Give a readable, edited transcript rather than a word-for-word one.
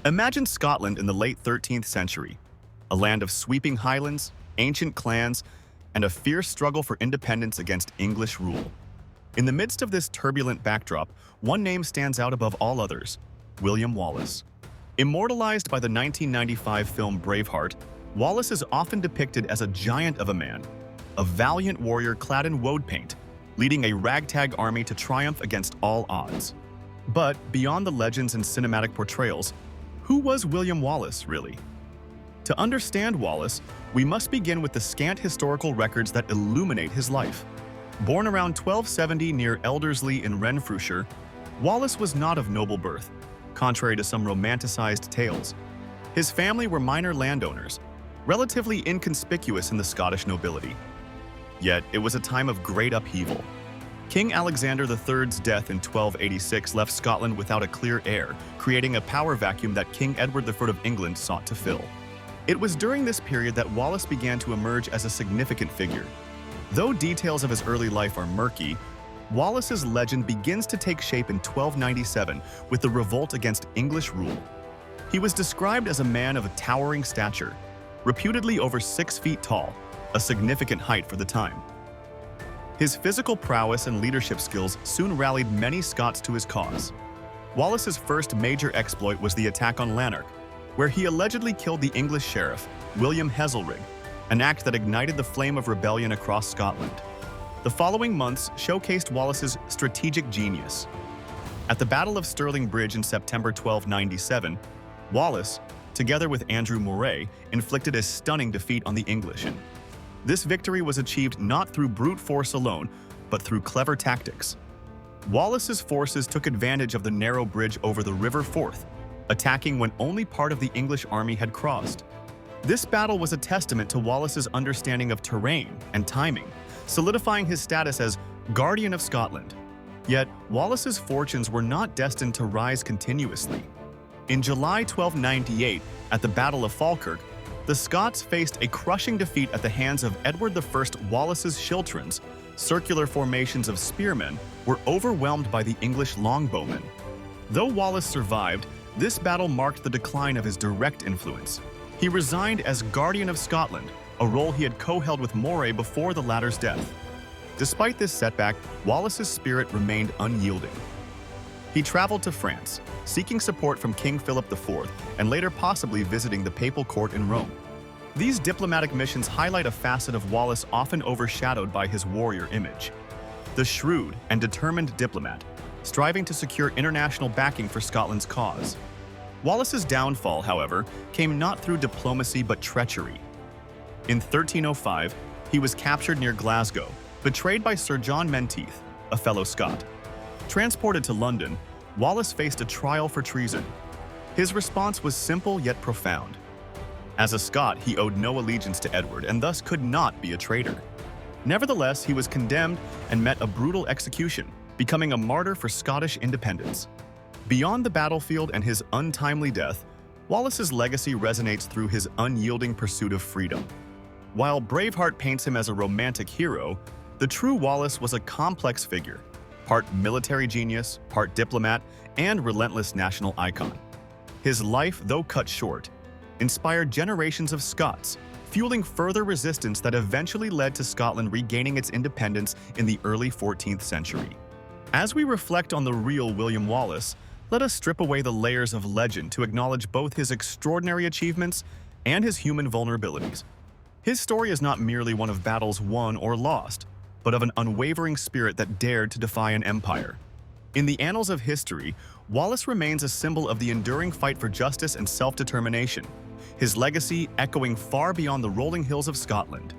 Imagine Scotland in the late 13th century, a land of sweeping highlands, ancient clans, and a fierce struggle for independence against English rule. In the midst of this turbulent backdrop, one name stands out above all others: William Wallace. Immortalized by the 1995 film Braveheart, Wallace is often depicted as a giant of a man, a valiant warrior clad in woad paint, leading a ragtag army to triumph against all odds. But beyond the legends and cinematic portrayals, who was William Wallace, really? To understand Wallace, we must begin with the scant historical records that illuminate his life. Born around 1270 near Elderslie in Renfrewshire, Wallace was not of noble birth, contrary to some romanticized tales. His family were minor landowners, relatively inconspicuous in the Scottish nobility. Yet, it was a time of great upheaval. King Alexander III's death in 1286 left Scotland without a clear heir, creating a power vacuum that King Edward III of England sought to fill. It was during this period that Wallace began to emerge as a significant figure. Though details of his early life are murky, Wallace's legend begins to take shape in 1297 with the revolt against English rule. He was described as a man of a towering stature, reputedly over 6 feet tall, a significant height for the time. His physical prowess and leadership skills soon rallied many Scots to his cause. Wallace's first major exploit was the attack on Lanark, where he allegedly killed the English sheriff, William Heselrigg, an act that ignited the flame of rebellion across Scotland. The following months showcased Wallace's strategic genius. At the Battle of Stirling Bridge in September 1297, Wallace, together with Andrew Moray, inflicted a stunning defeat on the English. This victory was achieved not through brute force alone, but through clever tactics. Wallace's forces took advantage of the narrow bridge over the River Forth, attacking when only part of the English army had crossed. This battle was a testament to Wallace's understanding of terrain and timing, solidifying his status as Guardian of Scotland. Yet, Wallace's fortunes were not destined to rise continuously. In July 1298, at the Battle of Falkirk, the Scots faced a crushing defeat at the hands of Edward I. Wallace's Schiltrons. Circular formations of spearmen were overwhelmed by the English longbowmen. Though Wallace survived, this battle marked the decline of his direct influence. He resigned as Guardian of Scotland, a role he had co-held with Moray before the latter's death. Despite this setback, Wallace's spirit remained unyielding. He traveled to France, seeking support from King Philip IV and later possibly visiting the papal court in Rome. These diplomatic missions highlight a facet of Wallace often overshadowed by his warrior image. The shrewd and determined diplomat, striving to secure international backing for Scotland's cause. Wallace's downfall, however, came not through diplomacy but treachery. In 1305, he was captured near Glasgow, betrayed by Sir John Menteith, a fellow Scot. Transported to London, Wallace faced a trial for treason. His response was simple yet profound. As a Scot, he owed no allegiance to Edward and thus could not be a traitor. Nevertheless, he was condemned and met a brutal execution, becoming a martyr for Scottish independence. Beyond the battlefield and his untimely death, Wallace's legacy resonates through his unyielding pursuit of freedom. While Braveheart paints him as a romantic hero, the true Wallace was a complex figure, part military genius, part diplomat, and relentless national icon. His life, though cut short, inspired generations of Scots, fueling further resistance that eventually led to Scotland regaining its independence in the early 14th century. As we reflect on the real William Wallace, let us strip away the layers of legend to acknowledge both his extraordinary achievements and his human vulnerabilities. His story is not merely one of battles won or lost, but of an unwavering spirit that dared to defy an empire. In the annals of history, Wallace remains a symbol of the enduring fight for justice and self-determination, his legacy echoing far beyond the rolling hills of Scotland.